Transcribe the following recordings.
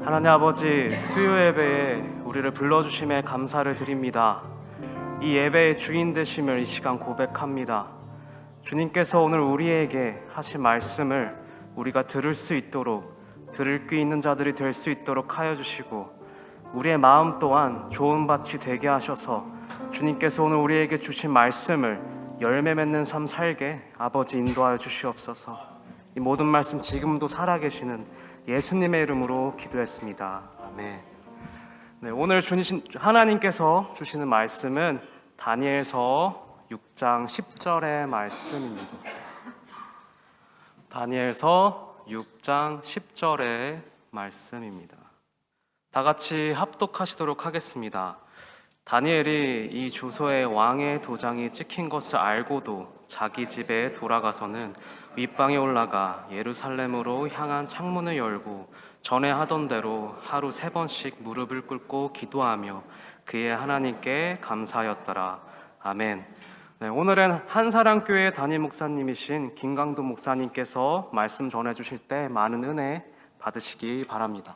하나님 아버지, 수요 예배에 우리를 불러주심에 감사를 드립니다. 이 예배의 주인 되심을 이 시간 고백합니다. 주님께서 오늘 우리에게 하신 말씀을 우리가 들을 수 있도록, 들을 귀 있는 자들이 될 수 있도록 하여 주시고, 우리의 마음 또한 좋은 밭이 되게 하셔서 주님께서 오늘 우리에게 주신 말씀을 열매 맺는 삶 살게 아버지 인도하여 주시옵소서. 이 모든 말씀 지금도 살아계시는 예수님의 이름으로 기도했습니다. 아멘. 네, 오늘 하나님께서 주시는 말씀은 다니엘서 6장 10절의 말씀입니다. 다니엘서 6장 10절의 말씀입니다. 다 같이 합독하시도록 하겠습니다. 다니엘이 이 주소에 왕의 도장이 찍힌 것을 알고도 자기 집에 돌아가서는 윗방에 올라가 예루살렘으로 향한 창문을 열고 전에 하던 대로 하루 3번씩 무릎을 꿇고 기도하며 그의 하나님께 감사하였더라. 아멘. 네, 오늘은 한사랑교회 담임 목사님이신 김강도 목사님께서 말씀 전해주실 때 많은 은혜 받으시기 바랍니다.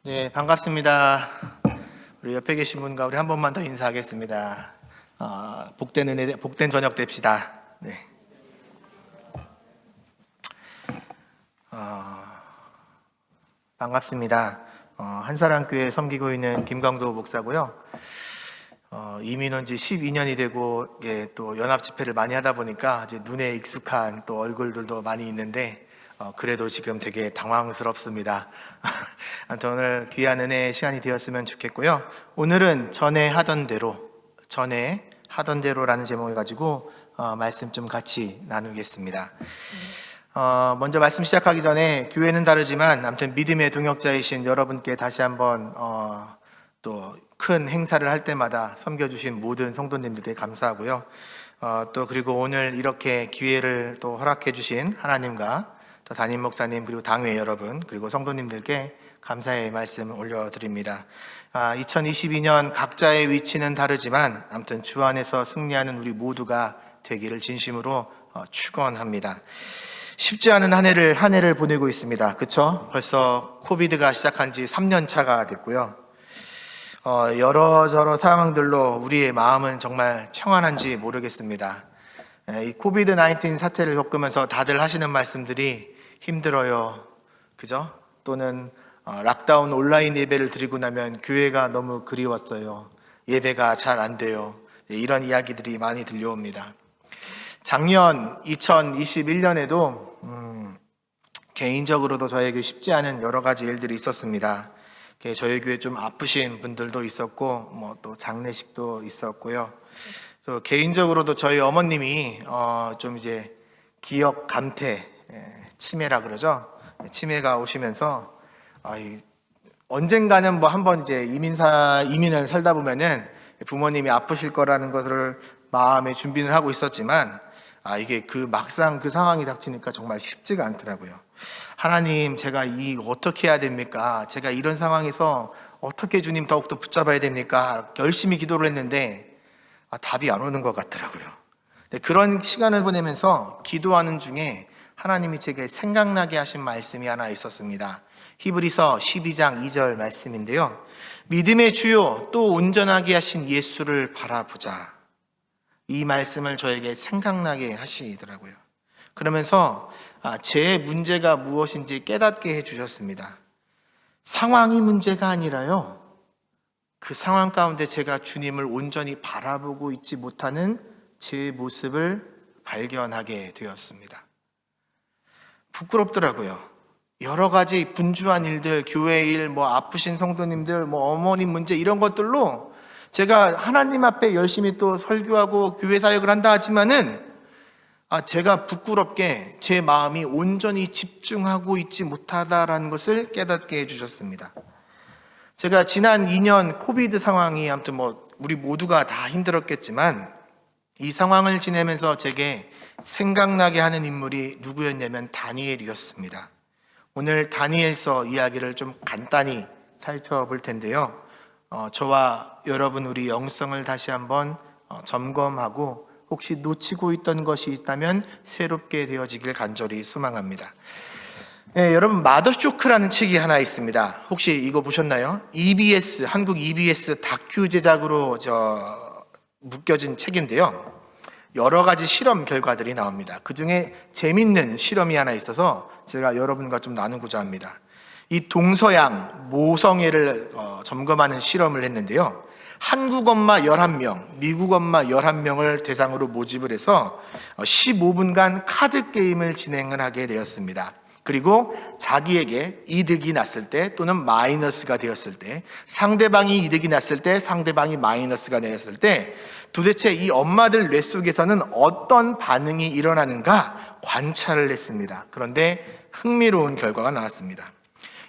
네, 반갑습니다. 우리 옆에 계신 분과 우리 한 번만 더 인사하겠습니다. 복된 은혜, 복된 저녁 됩시다. 네. 반갑습니다. 한사랑교회 섬기고 있는 김광도 목사고요. 이민온 지 12년이 되고, 또 연합 집회를 많이 하다 보니까 이제 눈에 익숙한 또 얼굴들도 많이 있는데, 그래도 지금 되게 당황스럽습니다. 아무튼 오늘 귀한 은혜의 시간이 되었으면 좋겠고요. 오늘은 전에 하던 대로라는 제목을 가지고 말씀 좀 같이 나누겠습니다. 먼저 말씀 시작하기 전에 교회는 다르지만 아무튼 믿음의 동역자이신 여러분께 다시 한번 또 큰 행사를 할 때마다 섬겨주신 모든 성도님들께 감사하고요. 또 그리고 오늘 이렇게 기회를 또 허락해 주신 하나님과 또 담임 목사님 그리고 당회 여러분 그리고 성도님들께 감사의 말씀을 올려드립니다. 2022년 각자의 위치는 다르지만 아무튼 주 안에서 승리하는 우리 모두가 되기를 진심으로 축원합니다. 쉽지 않은 한 해를 보내고 있습니다. 그렇죠? 벌써 코비드가 시작한 지 3년 차가 됐고요. 여러저러 상황들로 우리의 마음은 정말 평안한지 모르겠습니다. 이 코비드 19 사태를 겪으면서 다들 하시는 말씀들이 힘들어요. 그죠? 또는 락다운 온라인 예배를 드리고 나면 교회가 너무 그리웠어요. 예배가 잘 안 돼요. 이런 이야기들이 많이 들려옵니다. 작년 2021년에도 개인적으로도 저에게 쉽지 않은 여러 가지 일들이 있었습니다. 저희 교회 좀 아프신 분들도 있었고 또 장례식도 있었고요. 또 개인적으로도 저희 어머님이 좀 이제 기억 감퇴 치매라 그러죠. 치매가 오시면서 언젠가는 한번 이제 이민을 살다 보면은 부모님이 아프실 거라는 것을 마음에 준비는 하고 있었지만 이게 막상 그 상황이 닥치니까 정말 쉽지가 않더라고요. 하나님, 제가 어떻게 해야 됩니까? 제가 이런 상황에서 어떻게 주님 더욱더 붙잡아야 됩니까? 열심히 기도를 했는데 답이 안 오는 것 같더라고요. 그런 시간을 보내면서 기도하는 중에 하나님이 제게 생각나게 하신 말씀이 하나 있었습니다. 히브리서 12장 2절 말씀인데요. 믿음의 주요 또 온전하게 하신 예수를 바라보자. 이 말씀을 저에게 생각나게 하시더라고요. 그러면서 제 문제가 무엇인지 깨닫게 해주셨습니다. 상황이 문제가 아니라요, 그 상황 가운데 제가 주님을 온전히 바라보고 있지 못하는 제 모습을 발견하게 되었습니다. 부끄럽더라고요. 여러 가지 분주한 일들, 교회 일, 아프신 성도님들, 어머님 문제 이런 것들로 제가 하나님 앞에 열심히 또 설교하고 교회 사역을 한다 하지만은 제가 부끄럽게 제 마음이 온전히 집중하고 있지 못하다라는 것을 깨닫게 해주셨습니다. 제가 지난 2년 코비드 상황이 아무튼 우리 모두가 다 힘들었겠지만 이 상황을 지내면서 제게 생각나게 하는 인물이 누구였냐면 다니엘이었습니다. 오늘 다니엘서 이야기를 좀 간단히 살펴볼 텐데요. 저와 여러분 우리 영성을 다시 한번 점검하고 혹시 놓치고 있던 것이 있다면 새롭게 되어지길 간절히 소망합니다. 네, 여러분 마더쇼크라는 책이 하나 있습니다. 혹시 이거 보셨나요? EBS, 한국 EBS 다큐 제작으로 묶여진 책인데요. 여러 가지 실험 결과들이 나옵니다. 그 중에 재밌는 실험이 하나 있어서 제가 여러분과 좀 나누고자 합니다. 이 동서양 모성애를 점검하는 실험을 했는데요. 한국 엄마 11명, 미국 엄마 11명을 대상으로 모집을 해서 15분간 카드 게임을 진행을 하게 되었습니다. 그리고 자기에게 이득이 났을 때 또는 마이너스가 되었을 때, 상대방이 이득이 났을 때, 상대방이 마이너스가 되었을 때 도대체 이 엄마들 뇌 속에서는 어떤 반응이 일어나는가 관찰을 했습니다. 그런데 흥미로운 결과가 나왔습니다.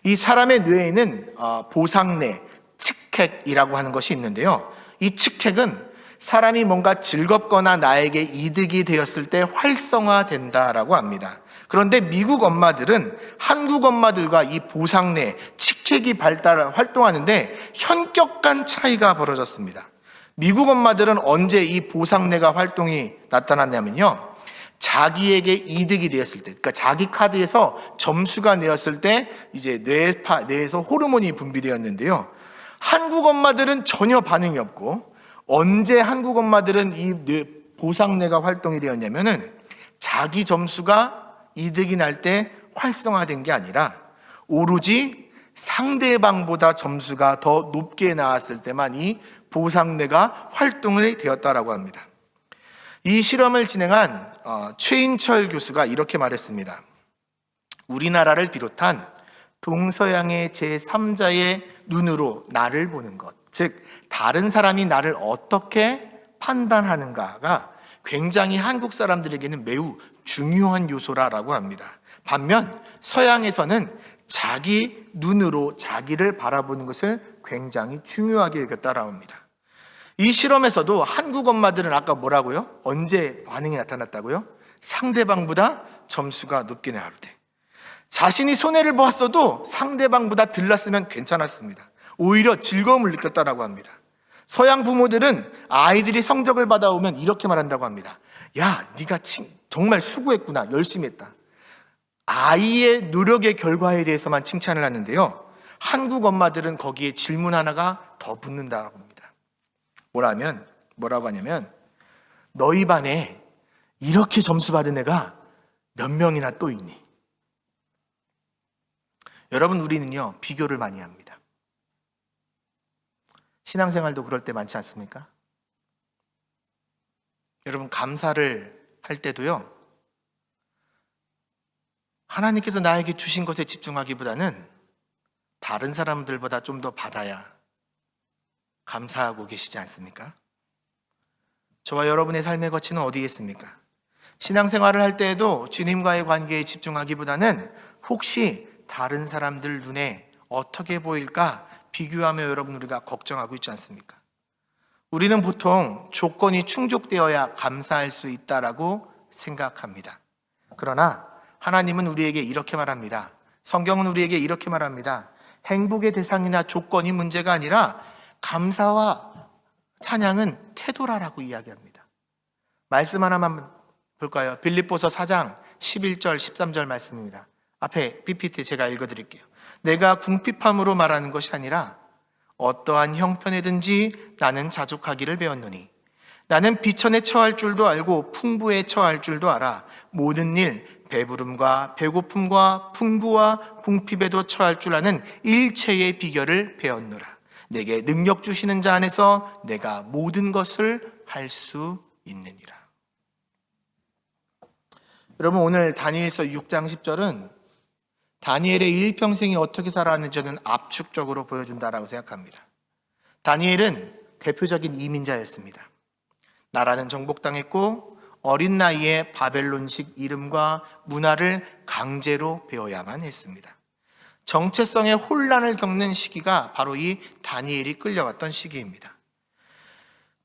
이 사람의 뇌에는 보상뇌, 측핵이라고 하는 것이 있는데요. 이 측핵은 사람이 뭔가 즐겁거나 나에게 이득이 되었을 때 활성화된다라고 합니다. 그런데 미국 엄마들은 한국 엄마들과 이 보상뇌, 측핵이 활동하는데 현격한 차이가 벌어졌습니다. 미국 엄마들은 언제 이 보상뇌가 활동이 나타났냐면요. 자기에게 이득이 되었을 때, 그러니까 자기 카드에서 점수가 내었을 때 이제 뇌에서 호르몬이 분비되었는데요. 한국 엄마들은 전혀 반응이 없고, 언제 한국 엄마들은 이 보상뇌가 활동이 되었냐면은 자기 점수가 이득이 날 때 활성화된 게 아니라 오로지 상대방보다 점수가 더 높게 나왔을 때만 이 보상뇌가 활동이 되었다라고 합니다. 이 실험을 진행한 최인철 교수가 이렇게 말했습니다. 우리나라를 비롯한 동서양의 제3자의 눈으로 나를 보는 것, 즉 다른 사람이 나를 어떻게 판단하는가가 굉장히 한국 사람들에게는 매우 중요한 요소라고 합니다. 반면 서양에서는 자기 눈으로 자기를 바라보는 것을 굉장히 중요하게 여겼다라고 합니다. 이 실험에서도 한국 엄마들은 아까 뭐라고요? 언제 반응이 나타났다고요? 상대방보다 점수가 높게 나올 때. 자신이 손해를 보았어도 상대방보다 덜 났으면 괜찮았습니다. 오히려 즐거움을 느꼈다라고 합니다. 서양 부모들은 아이들이 성적을 받아오면 이렇게 말한다고 합니다. 야, 네가 정말 수고했구나. 열심히 했다. 아이의 노력의 결과에 대해서만 칭찬을 하는데요. 한국 엄마들은 거기에 질문 하나가 더 붙는다고 합니다. 뭐라고 하냐면 너희 반에 이렇게 점수 받은 애가 몇 명이나 또 있니? 여러분, 우리는요 비교를 많이 합니다. 신앙생활도 그럴 때 많지 않습니까? 여러분, 감사를 할 때도요 하나님께서 나에게 주신 것에 집중하기보다는 다른 사람들보다 좀 더 받아야 감사하고 계시지 않습니까? 저와 여러분의 삶의 거치는 어디에 있습니까? 신앙생활을 할 때에도 주님과의 관계에 집중하기보다는 혹시 다른 사람들 눈에 어떻게 보일까 비교하며 여러분 우리가 걱정하고 있지 않습니까? 우리는 보통 조건이 충족되어야 감사할 수 있다라고 생각합니다. 그러나 하나님은 우리에게 이렇게 말합니다. 성경은 우리에게 이렇게 말합니다. 행복의 대상이나 조건이 문제가 아니라 감사와 찬양은 태도라라고 이야기합니다. 말씀 하나만 볼까요? 빌립보서 4장 11절 13절 말씀입니다. 앞에 PPT 제가 읽어드릴게요. 내가 궁핍함으로 말하는 것이 아니라 어떠한 형편에든지 나는 자족하기를 배웠노니 나는 비천에 처할 줄도 알고 풍부에 처할 줄도 알아. 모든 일 배부름과 배고픔과 풍부와 궁핍에도 처할 줄 아는 일체의 비결을 배웠노라. 내게 능력 주시는 자 안에서 내가 모든 것을 할 수 있느니라. 여러분, 오늘 다니엘서 6장 10절은 다니엘의 일평생이 어떻게 살아왔는지 저는 압축적으로 보여준다라고 생각합니다. 다니엘은 대표적인 이민자였습니다. 나라는 정복당했고 어린 나이에 바벨론식 이름과 문화를 강제로 배워야만 했습니다. 정체성의 혼란을 겪는 시기가 바로 이 다니엘이 끌려갔던 시기입니다.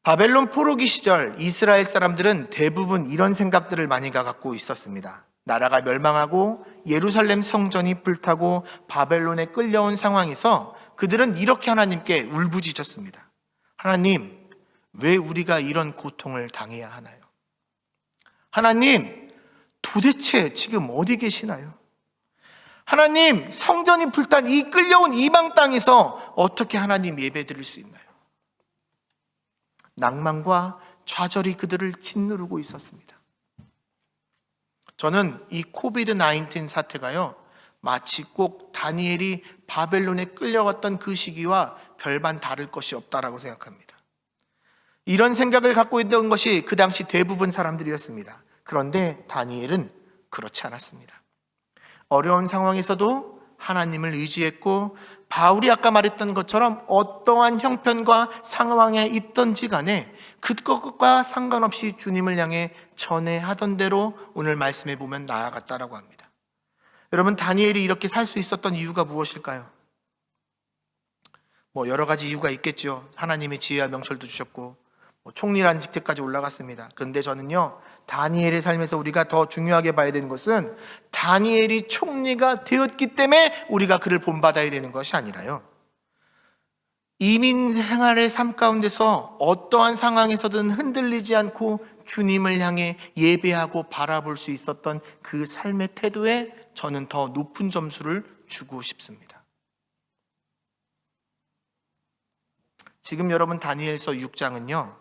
바벨론 포로기 시절 이스라엘 사람들은 대부분 이런 생각들을 많이 갖고 있었습니다. 나라가 멸망하고 예루살렘 성전이 불타고 바벨론에 끌려온 상황에서 그들은 이렇게 하나님께 울부짖었습니다. 하나님, 왜 우리가 이런 고통을 당해야 하나요? 하나님, 도대체 지금 어디 계시나요? 하나님, 성전이 불탄 이 끌려온 이방 땅에서 어떻게 하나님 예배 드릴 수 있나요? 낭만과 좌절이 그들을 짓누르고 있었습니다. 저는 이 코비드 19 사태가요, 마치 꼭 다니엘이 바벨론에 끌려갔던 그 시기와 별반 다를 것이 없다라고 생각합니다. 이런 생각을 갖고 있던 것이 그 당시 대부분 사람들이었습니다. 그런데 다니엘은 그렇지 않았습니다. 어려운 상황에서도 하나님을 의지했고, 바울이 아까 말했던 것처럼 어떠한 형편과 상황에 있던지 간에 그것과 상관없이 주님을 향해 전해하던 대로 오늘 말씀에 보면 나아갔다라고 합니다. 여러분, 다니엘이 이렇게 살 수 있었던 이유가 무엇일까요? 여러 가지 이유가 있겠죠. 하나님의 지혜와 명철도 주셨고, 총리라는 직책까지 올라갔습니다. 그런데 저는요, 다니엘의 삶에서 우리가 더 중요하게 봐야 되는 것은 다니엘이 총리가 되었기 때문에 우리가 그를 본받아야 되는 것이 아니라요, 이민 생활의 삶 가운데서 어떠한 상황에서든 흔들리지 않고 주님을 향해 예배하고 바라볼 수 있었던 그 삶의 태도에 저는 더 높은 점수를 주고 싶습니다. 지금 여러분, 다니엘서 6장은요,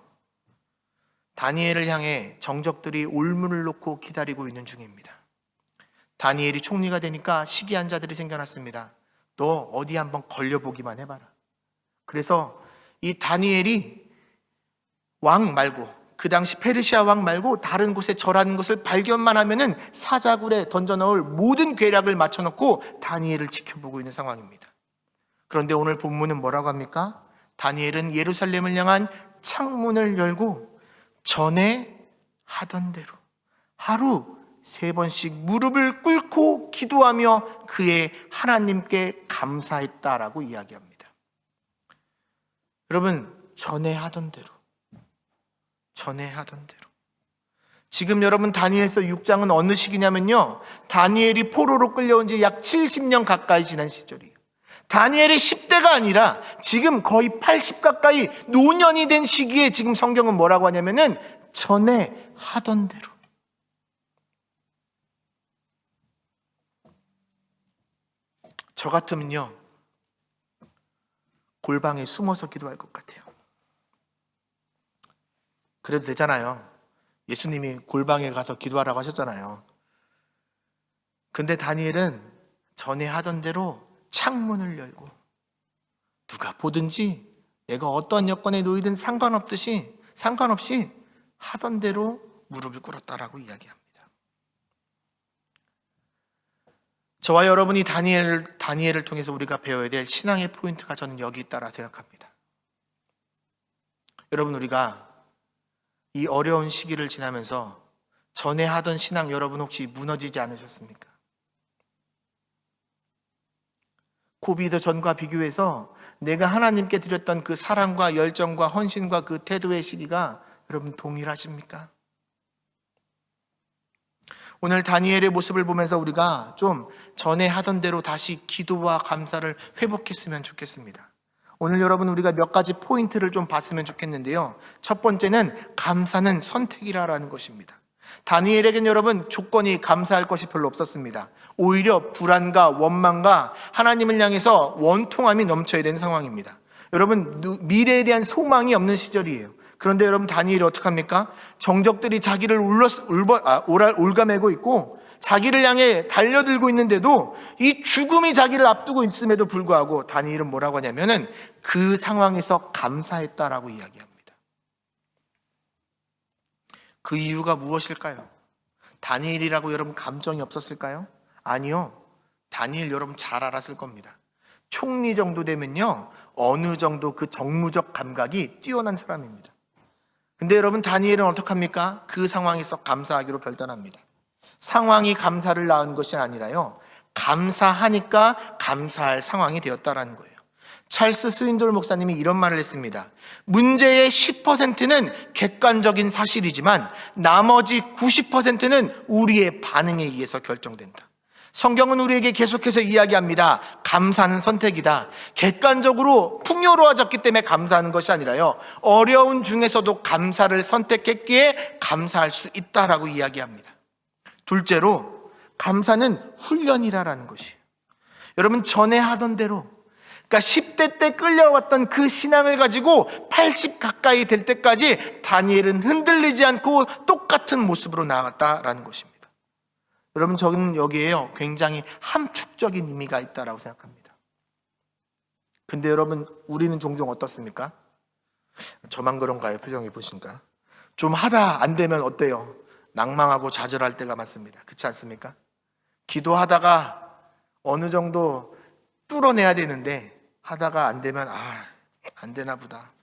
다니엘을 향해 정적들이 올무를 놓고 기다리고 있는 중입니다. 다니엘이 총리가 되니까 시기한 자들이 생겨났습니다. 너 어디 한번 걸려보기만 해봐라. 그래서 이 다니엘이 왕 말고, 그 당시 페르시아 왕 말고 다른 곳에 절하는 것을 발견만 하면은 사자굴에 던져 넣을 모든 괴략을 맞춰놓고 다니엘을 지켜보고 있는 상황입니다. 그런데 오늘 본문은 뭐라고 합니까? 다니엘은 예루살렘을 향한 창문을 열고 전에 하던 대로 하루 3번씩 무릎을 꿇고 기도하며 그의 하나님께 감사했다라고 이야기합니다. 여러분, 전에 하던 대로, 지금 여러분, 다니엘서 6장은 어느 시기냐면요, 다니엘이 포로로 끌려온 지 약 70년 가까이 지난 시절이에요. 다니엘이 10대가 아니라 지금 거의 80 가까이 노년이 된 시기에 지금 성경은 뭐라고 하냐면은 전에 하던 대로. 저 같으면요, 골방에 숨어서 기도할 것 같아요. 그래도 되잖아요. 예수님이 골방에 가서 기도하라고 하셨잖아요. 근데 다니엘은 전에 하던 대로 창문을 열고 누가 보든지 내가 어떤 여건에 놓이든 상관없이 하던 대로 무릎을 꿇었다라고 이야기합니다. 저와 여러분이 다니엘을 통해서 우리가 배워야 될 신앙의 포인트가 저는 여기 있다라 생각합니다. 여러분, 우리가 이 어려운 시기를 지나면서 전에 하던 신앙 여러분 혹시 무너지지 않으셨습니까? 코비드 전과 비교해서 내가 하나님께 드렸던 그 사랑과 열정과 헌신과 그 태도의 시기가 여러분 동일하십니까? 오늘 다니엘의 모습을 보면서 우리가 좀 전에 하던 대로 다시 기도와 감사를 회복했으면 좋겠습니다. 오늘 여러분, 우리가 몇 가지 포인트를 좀 봤으면 좋겠는데요, 첫 번째는 감사는 선택이라는 것입니다. 다니엘에겐 여러분 조건이 감사할 것이 별로 없었습니다. 오히려 불안과 원망과 하나님을 향해서 원통함이 넘쳐야 되는 상황입니다. 여러분, 미래에 대한 소망이 없는 시절이에요. 그런데 여러분, 다니엘이 어떻게 합니까? 정적들이 자기를 올가매고 있고 자기를 향해 달려들고 있는데도 이 죽음이 자기를 앞두고 있음에도 불구하고 다니엘은 뭐라고 하냐면은 그 상황에서 감사했다라고 이야기합니다. 그 이유가 무엇일까요? 다니엘이라고 여러분 감정이 없었을까요? 아니요. 다니엘 여러분 잘 알았을 겁니다. 총리 정도 되면요, 어느 정도 그 정무적 감각이 뛰어난 사람입니다. 근데 여러분, 다니엘은 어떡합니까? 그 상황에서 감사하기로 결단합니다. 상황이 감사를 낳은 것이 아니라요, 감사하니까 감사할 상황이 되었다라는 거예요. 찰스 스윈돌 목사님이 이런 말을 했습니다. 문제의 10%는 객관적인 사실이지만 나머지 90%는 우리의 반응에 의해서 결정된다. 성경은 우리에게 계속해서 이야기합니다. 감사는 선택이다. 객관적으로 풍요로워졌기 때문에 감사하는 것이 아니라요, 어려운 중에서도 감사를 선택했기에 감사할 수 있다라고 이야기합니다. 둘째로, 감사는 훈련이라는 것이에요. 여러분, 전에 하던 대로, 그러니까 10대 때 끌려왔던 그 신앙을 가지고 80 가까이 될 때까지 다니엘은 흔들리지 않고 똑같은 모습으로 나아갔다라는 것입니다. 여러분, 저는 여기에요 굉장히 함축적인 의미가 있다라고 생각합니다. 근데 여러분, 우리는 종종 어떻습니까? 저만 그런가요? 표정이 보신가? 좀 하다 안 되면 어때요? 낭망하고 좌절할 때가 많습니다. 그렇지 않습니까? 기도하다가 어느 정도 뚫어내야 되는데 하다가 안 되면 안 되나 보다.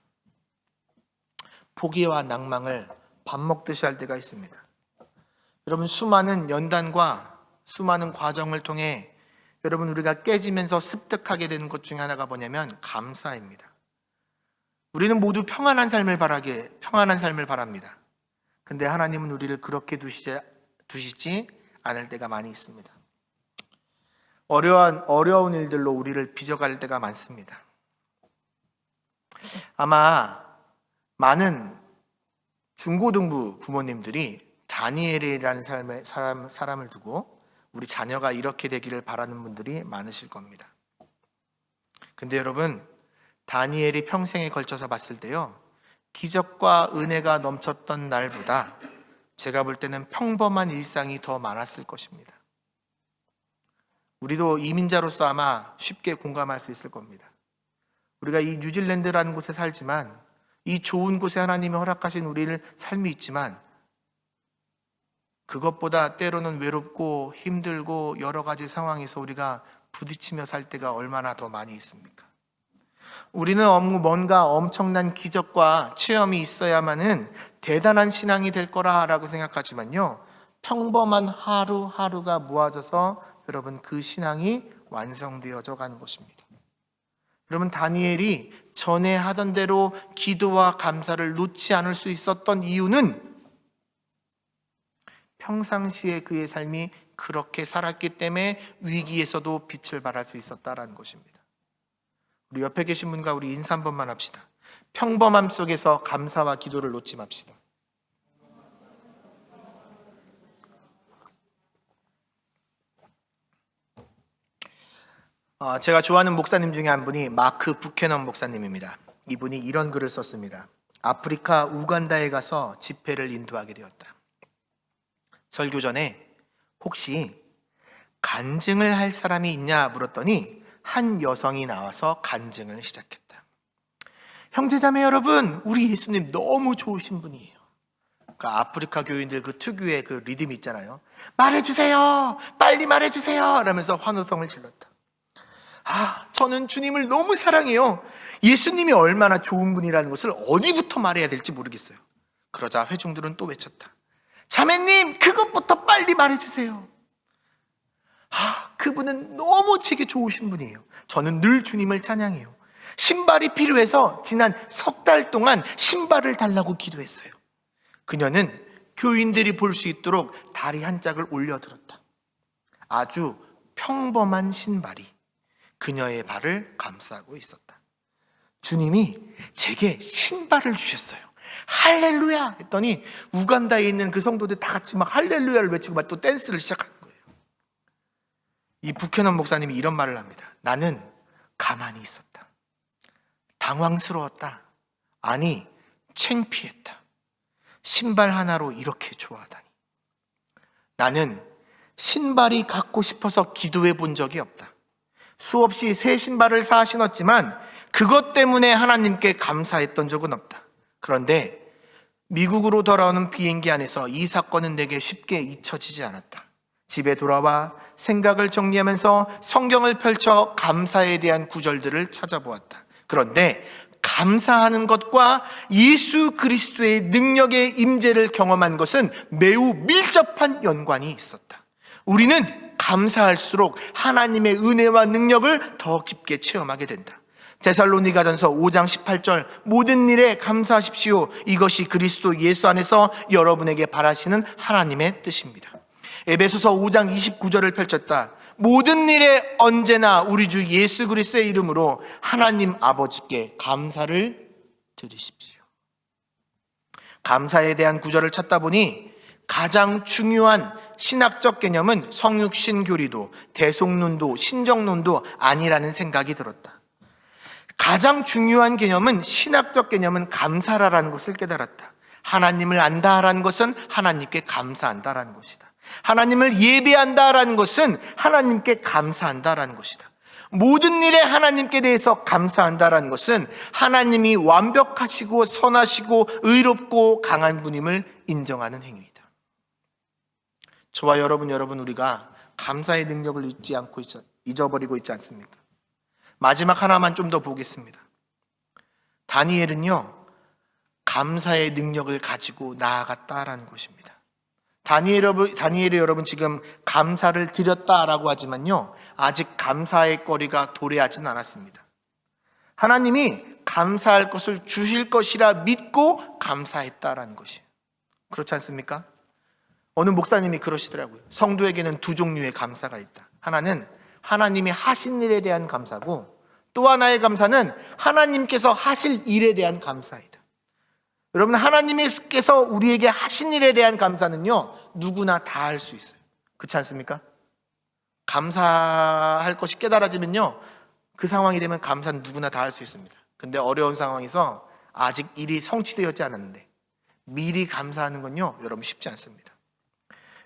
포기와 낭망을 밥 먹듯이 할 때가 있습니다. 여러분, 수많은 연단과 수많은 과정을 통해 여러분, 우리가 깨지면서 습득하게 되는 것 중에 하나가 뭐냐면 감사입니다. 우리는 모두 평안한 삶을 바랍니다. 근데 하나님은 우리를 그렇게 두시지 않을 때가 많이 있습니다. 어려운 일들로 우리를 빚어갈 때가 많습니다. 아마 많은 중고등부 부모님들이 다니엘이라는 사람을 두고 우리 자녀가 이렇게 되기를 바라는 분들이 많으실 겁니다. 근데 여러분, 다니엘이 평생에 걸쳐서 봤을 때요, 기적과 은혜가 넘쳤던 날보다 제가 볼 때는 평범한 일상이 더 많았을 것입니다. 우리도 이민자로서 아마 쉽게 공감할 수 있을 겁니다. 우리가 이 뉴질랜드라는 곳에 살지만, 이 좋은 곳에 하나님이 허락하신 우리를 삶이 있지만, 그것보다 때로는 외롭고 힘들고 여러 가지 상황에서 우리가 부딪히며 살 때가 얼마나 더 많이 있습니까? 우리는 뭔가 엄청난 기적과 체험이 있어야만은 대단한 신앙이 될 거라고 생각하지만요, 평범한 하루하루가 모아져서 여러분, 그 신앙이 완성되어져 가는 것입니다. 여러분, 다니엘이 전에 하던 대로 기도와 감사를 놓지 않을 수 있었던 이유는 평상시에 그의 삶이 그렇게 살았기 때문에 위기에서도 빛을 발할 수 있었다라는 것입니다. 우리 옆에 계신 분과 우리 인사 한 번만 합시다. 평범함 속에서 감사와 기도를 놓지 맙시다. 제가 좋아하는 목사님 중에 한 분이 마크 부캐넌 목사님입니다. 이분이 이런 글을 썼습니다. 아프리카 우간다에 가서 집회를 인도하게 되었다. 설교 전에 혹시 간증을 할 사람이 있냐 물었더니 한 여성이 나와서 간증을 시작했다. 형제자매 여러분, 우리 예수님 너무 좋으신 분이에요. 그러니까 아프리카 교인들 그 특유의 그 리듬이 있잖아요. 말해주세요, 빨리 말해주세요 라면서 환호성을 질렀다. 저는 주님을 너무 사랑해요. 예수님이 얼마나 좋은 분이라는 것을 어디부터 말해야 될지 모르겠어요. 그러자 회중들은 또 외쳤다. 자매님, 그것부터 빨리 말해주세요. 그분은 너무 제게 좋으신 분이에요. 저는 늘 주님을 찬양해요. 신발이 필요해서 지난 석 달 동안 신발을 달라고 기도했어요. 그녀는 교인들이 볼 수 있도록 다리 한 짝을 올려들었다. 아주 평범한 신발이 그녀의 발을 감싸고 있었다. 주님이 제게 신발을 주셨어요. 할렐루야 했더니 우간다에 있는 그 성도들 다 같이 막 할렐루야를 외치고 막 또 댄스를 시작하는 거예요. 이 부캐넌 목사님이 이런 말을 합니다. 나는 가만히 있었다. 당황스러웠다. 아니, 창피했다. 신발 하나로 이렇게 좋아하다니. 나는 신발이 갖고 싶어서 기도해 본 적이 없다. 수없이 새 신발을 사 신었지만 그것 때문에 하나님께 감사했던 적은 없다. 그런데 미국으로 돌아오는 비행기 안에서 이 사건은 내게 쉽게 잊혀지지 않았다. 집에 돌아와 생각을 정리하면서 성경을 펼쳐 감사에 대한 구절들을 찾아보았다. 그런데 감사하는 것과 예수 그리스도의 능력의 임재를 경험한 것은 매우 밀접한 연관이 있었다. 우리는 감사할수록 하나님의 은혜와 능력을 더 깊게 체험하게 된다. 데살로니가전서 5장 18절 모든 일에 감사하십시오. 이것이 그리스도 예수 안에서 여러분에게 바라시는 하나님의 뜻입니다. 에베소서 5장 29절을 펼쳤다. 모든 일에 언제나 우리 주 예수 그리스도의 이름으로 하나님 아버지께 감사를 드리십시오. 감사에 대한 구절을 찾다 보니 가장 중요한 신학적 개념은 성육신교리도 대속론도 신정론도 아니라는 생각이 들었다. 가장 중요한 개념은 신학적 개념은 감사라는 것을 깨달았다. 하나님을 안다라는 것은 하나님께 감사한다라는 것이다. 하나님을 예배한다라는 것은 하나님께 감사한다라는 것이다. 모든 일에 하나님께 대해서 감사한다라는 것은 하나님이 완벽하시고 선하시고 의롭고 강한 분임을 인정하는 행위이다. 저와 여러분 우리가 감사의 능력을 잊어버리고 있지 않습니까? 마지막 하나만 좀 더 보겠습니다. 다니엘은요, 감사의 능력을 가지고 나아갔다라는 것입니다. 다니엘이 여러분 지금 감사를 드렸다라고 하지만요, 아직 감사의 거리가 도래하진 않았습니다. 하나님이 감사할 것을 주실 것이라 믿고 감사했다라는 것이에요. 그렇지 않습니까? 어느 목사님이 그러시더라고요. 성도에게는 두 종류의 감사가 있다. 하나는 하나님이 하신 일에 대한 감사고, 또 하나의 감사는 하나님께서 하실 일에 대한 감사이다. 여러분, 하나님께서 우리에게 하신 일에 대한 감사는요, 누구나 다 할 수 있어요. 그렇지 않습니까? 감사할 것이 깨달아지면요, 그 상황이 되면 감사는 누구나 다 할 수 있습니다. 근데 어려운 상황에서 아직 일이 성취되었지 않았는데 미리 감사하는 건요, 여러분 쉽지 않습니다.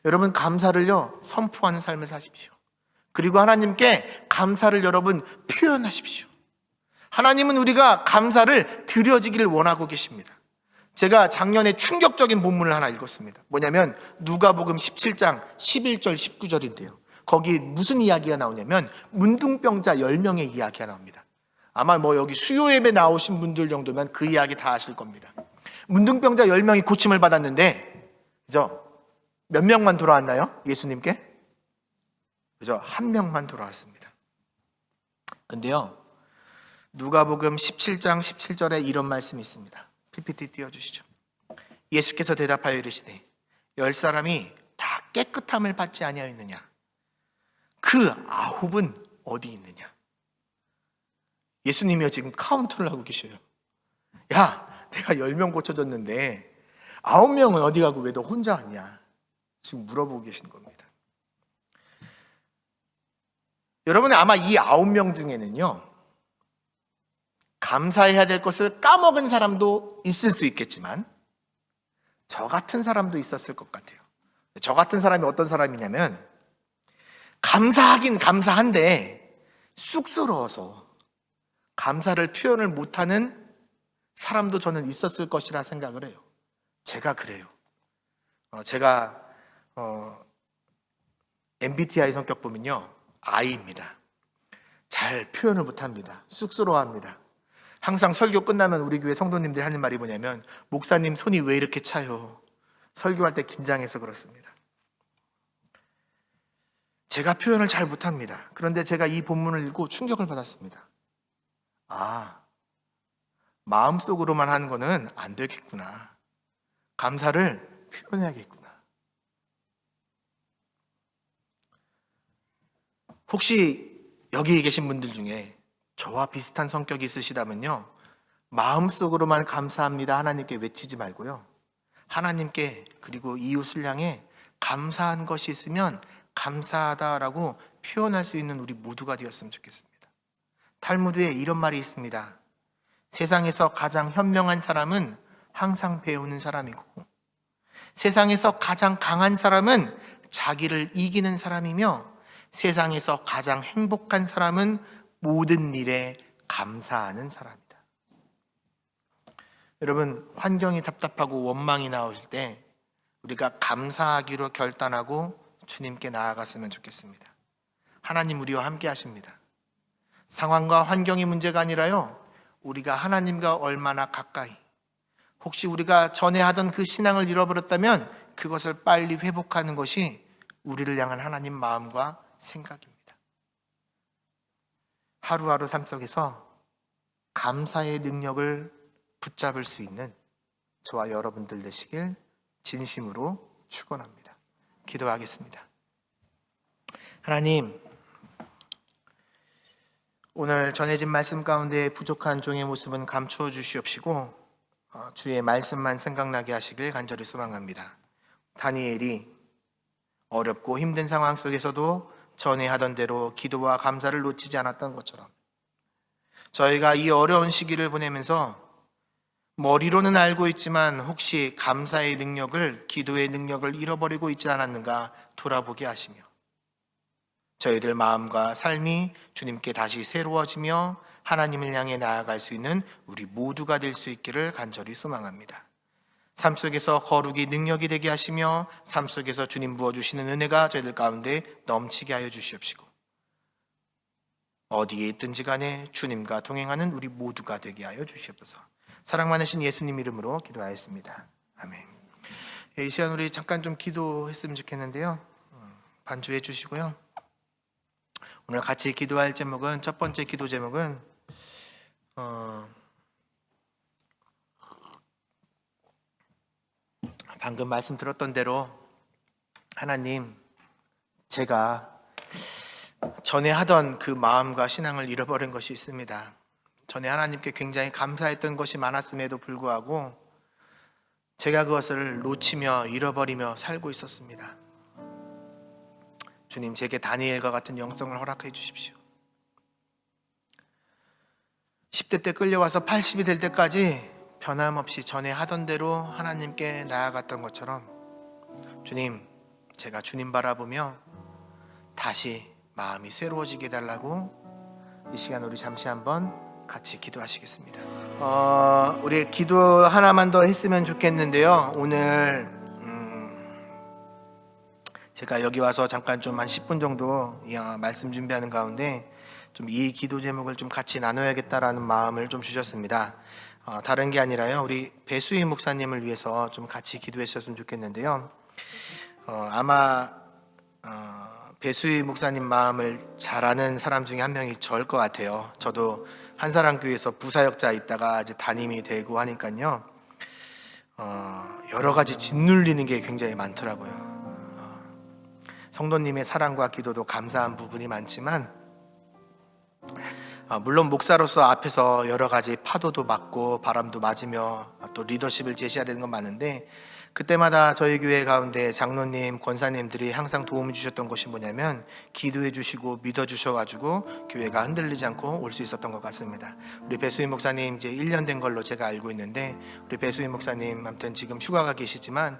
여러분, 감사를요 선포하는 삶을 사십시오. 그리고 하나님께 감사를 여러분 표현하십시오. 하나님은 우리가 감사를 드려지기를 원하고 계십니다. 제가 작년에 충격적인 본문을 하나 읽었습니다. 뭐냐면 누가복음 17장 11절 19절인데요. 거기 무슨 이야기가 나오냐면 문둥병자 10명의 이야기가 나옵니다. 아마 여기 수요 예배 나오신 분들 정도면 그 이야기 다 아실 겁니다. 문둥병자 10명이 고침을 받았는데, 그죠? 몇 명만 돌아왔나요? 예수님께? 그죠? 한 명만 돌아왔습니다. 근데요, 누가복음 17장 17절에 이런 말씀이 있습니다. PPT 띄워주시죠. 예수께서 대답하여 이르시되 10사람이 다 깨끗함을 받지 아니하였느냐? 그 9은 어디 있느냐? 예수님이요 지금 카운터를 하고 계셔요. 야, 내가 10명 고쳐줬는데 9명은 어디 가고 왜 너 혼자 왔냐? 지금 물어보고 계신 겁니다. 여러분, 아마 이 9명 중에는요, 감사해야 될 것을 까먹은 사람도 있을 수 있겠지만 저 같은 사람도 있었을 것 같아요. 저 같은 사람이 어떤 사람이냐면, 감사하긴 감사한데 쑥스러워서 감사를 표현을 못하는 사람도 저는 있었을 것이라 생각을 해요. 제가 그래요. 제가 MBTI 성격 보면요, I입니다. 잘 표현을 못합니다. 쑥스러워합니다. 항상 설교 끝나면 우리 교회 성도님들이 하는 말이 뭐냐면, 목사님 손이 왜 이렇게 차요? 설교할 때 긴장해서 그렇습니다. 제가 표현을 잘 못합니다. 그런데 제가 이 본문을 읽고 충격을 받았습니다. 아, 마음속으로만 하는 거는 안 되겠구나. 감사를 표현해야겠구나. 혹시 여기 계신 분들 중에 저와 비슷한 성격이 있으시다면요, 마음속으로만 감사합니다 하나님께 외치지 말고요, 하나님께 그리고 이웃을 향해 감사한 것이 있으면 감사하다라고 표현할 수 있는 우리 모두가 되었으면 좋겠습니다. 탈무드에 이런 말이 있습니다. 세상에서 가장 현명한 사람은 항상 배우는 사람이고, 세상에서 가장 강한 사람은 자기를 이기는 사람이며, 세상에서 가장 행복한 사람은 모든 일에 감사하는 사람이다. 여러분, 환경이 답답하고 원망이 나오실 때 우리가 감사하기로 결단하고 주님께 나아갔으면 좋겠습니다. 하나님 우리와 함께 하십니다. 상황과 환경이 문제가 아니라요, 우리가 하나님과 얼마나 가까이, 혹시 우리가 전에 하던 그 신앙을 잃어버렸다면 그것을 빨리 회복하는 것이 우리를 향한 하나님 마음과 생각입니다. 하루하루 삶 속에서 감사의 능력을 붙잡을 수 있는 저와 여러분들 되시길 진심으로 축원합니다. 기도하겠습니다. 하나님, 오늘 전해진 말씀 가운데 부족한 종의 모습은 감추어 주시옵시고 주의 말씀만 생각나게 하시길 간절히 소망합니다. 다니엘이 어렵고 힘든 상황 속에서도 전에 하던 대로 기도와 감사를 놓치지 않았던 것처럼 저희가 이 어려운 시기를 보내면서 머리로는 알고 있지만 혹시 감사의 능력을, 기도의 능력을 잃어버리고 있지 않았는가 돌아보게 하시며 저희들 마음과 삶이 주님께 다시 새로워지며 하나님을 향해 나아갈 수 있는 우리 모두가 될 수 있기를 간절히 소망합니다. 삶 속에서 거룩이 능력이 되게 하시며 삶 속에서 주님 부어주시는 은혜가 저희들 가운데 넘치게 하여 주시옵시고 어디에 있든지 간에 주님과 동행하는 우리 모두가 되게 하여 주시옵소서. 사랑 많으신 예수님 이름으로 기도하였습니다. 아멘. 이 시간 우리 잠깐 좀 기도했으면 좋겠는데요. 반주해 주시고요. 오늘 같이 기도할 제목은, 첫 번째 기도 제목은 방금 말씀 들었던 대로 하나님, 제가 전에 하던 그 마음과 신앙을 잃어버린 것이 있습니다. 전에 하나님께 굉장히 감사했던 것이 많았음에도 불구하고 제가 그것을 놓치며 잃어버리며 살고 있었습니다. 주님, 제게 다니엘과 같은 영성을 허락해 주십시오. 10대 때 끌려와서 80이 될 때까지 변함없이 전에 하던 대로 하나님께 나아갔던 것처럼 주님, 제가 주님 바라보며 다시 마음이 새로워지게 해달라고 이 시간 우리 잠시 한번 같이 기도하시겠습니다. 우리 기도 하나만 더 했으면 좋겠는데요. 오늘 제가 여기 와서 잠깐 좀 한 10분 정도 말씀 준비하는 가운데 좀 이 기도 제목을 좀 같이 나눠야겠다라는 마음을 좀 주셨습니다. 다른 게 아니라요, 우리 배수희 목사님을 위해서 좀 같이 기도해 주셨으면 좋겠는데요. 아마 배수희 목사님 마음을 잘 아는 사람 중에 한 명이 저일 것 같아요. 저도 한사랑교회에서 부사역자 있다가 이제 담임이 되고 하니까요, 여러 가지 짓눌리는 게 굉장히 많더라고요. 성도님의 사랑과 기도도 감사한 부분이 많지만 물론 목사로서 앞에서 여러 가지 파도도 맞고 바람도 맞으며 또 리더십을 제시해야 되는 건 많은데, 그때마다 저희 교회 가운데 장로님, 권사님들이 항상 도움을 주셨던 것이 뭐냐면 기도해 주시고 믿어 주셔가지고 교회가 흔들리지 않고 올 수 있었던 것 같습니다. 우리 배수희 목사님 이제 1년 된 걸로 제가 알고 있는데, 우리 배수희 목사님 아무튼 지금 휴가가 계시지만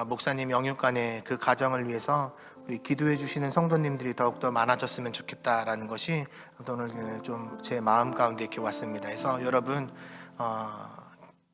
목사님 영육간의 그 가정을 위해서 우리 기도해 주시는 성도님들이 더욱더 많아졌으면 좋겠다라는 것이 오늘 좀 제 마음 가운데 이렇게 왔습니다. 그래서 여러분,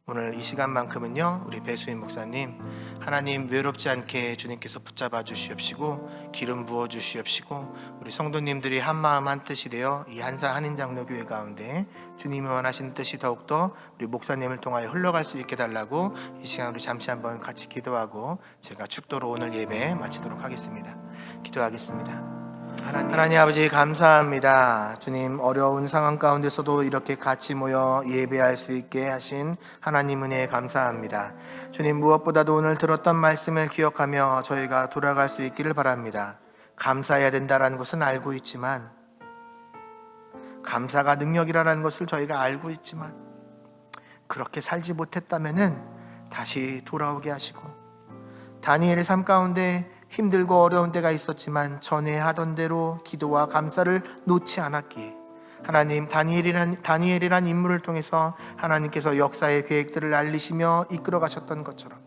오늘 이 시간만큼은요, 우리 배수인 목사님, 하나님 외롭지 않게 주님께서 붙잡아 주시옵시고 기름 부어 주시옵시고 우리 성도님들이 한 마음 한 뜻이 되어 이 한사 한인장로교회 가운데 주님이 원하시는 뜻이 더욱더 우리 목사님을 통하여 흘러갈 수 있게 달라고 이 시간 우리 잠시 한번 같이 기도하고 제가 축도로 오늘 예배 마치도록 하겠습니다. 기도하겠습니다. 하나님 아버지, 감사합니다. 주님, 어려운 상황 가운데서도 이렇게 같이 모여 예배할 수 있게 하신 하나님 은혜에 감사합니다. 주님, 무엇보다도 오늘 들었던 말씀을 기억하며 저희가 돌아갈 수 있기를 바랍니다. 감사해야 된다는 것은 알고 있지만, 감사가 능력이라는 것을 저희가 알고 있지만 그렇게 살지 못했다면은 다시 돌아오게 하시고, 다니엘의 삶 가운데 힘들고 어려운 때가 있었지만 전에 하던 대로 기도와 감사를 놓지 않았기에 하나님, 다니엘이란 인물을 통해서 하나님께서 역사의 계획들을 알리시며 이끌어 가셨던 것처럼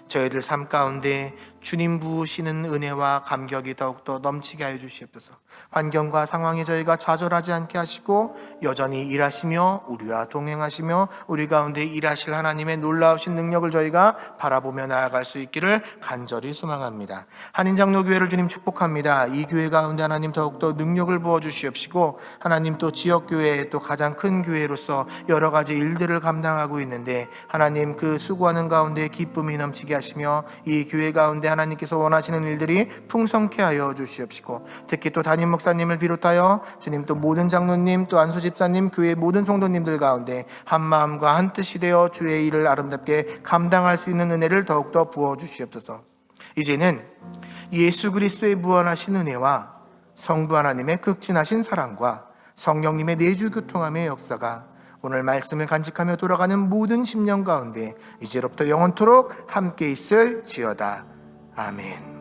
저희들 삶 가운데 주님 부으시는 은혜와 감격이 더욱더 넘치게 하여 주시옵소서. 환경과 상황에 저희가 좌절하지 않게 하시고 여전히 일하시며 우리와 동행하시며 우리 가운데 일하실 하나님의 놀라우신 능력을 저희가 바라보며 나아갈 수 있기를 간절히 소망합니다. 한인장로교회를 주님 축복합니다. 이 교회 가운데 하나님 더욱더 능력을 부어주시옵시고, 하나님 또 지역교회, 또 가장 큰 교회로서 여러 가지 일들을 감당하고 있는데 하나님, 그 수고하는 가운데 기쁨이 넘치게 하시며 이 교회 가운데 하나님께서 원하시는 일들이 풍성케 하여 주시옵시고, 특히 또 담임 목사님을 비롯하여 주님, 또 모든 장로님, 또 안수 집사님, 교회 모든 성도님들 가운데 한 마음과 한 뜻이 되어 주의 일을 아름답게 감당할 수 있는 은혜를 더욱더 부어 주시옵소서. 이제는 예수 그리스도의 무한하신 은혜와 성부 하나님의 극진하신 사랑과 성령님의 내주 교통함의 역사가 오늘 말씀을 간직하며 돌아가는 모든 심령 가운데 이제로부터 영원토록 함께 있을지어다. 아멘.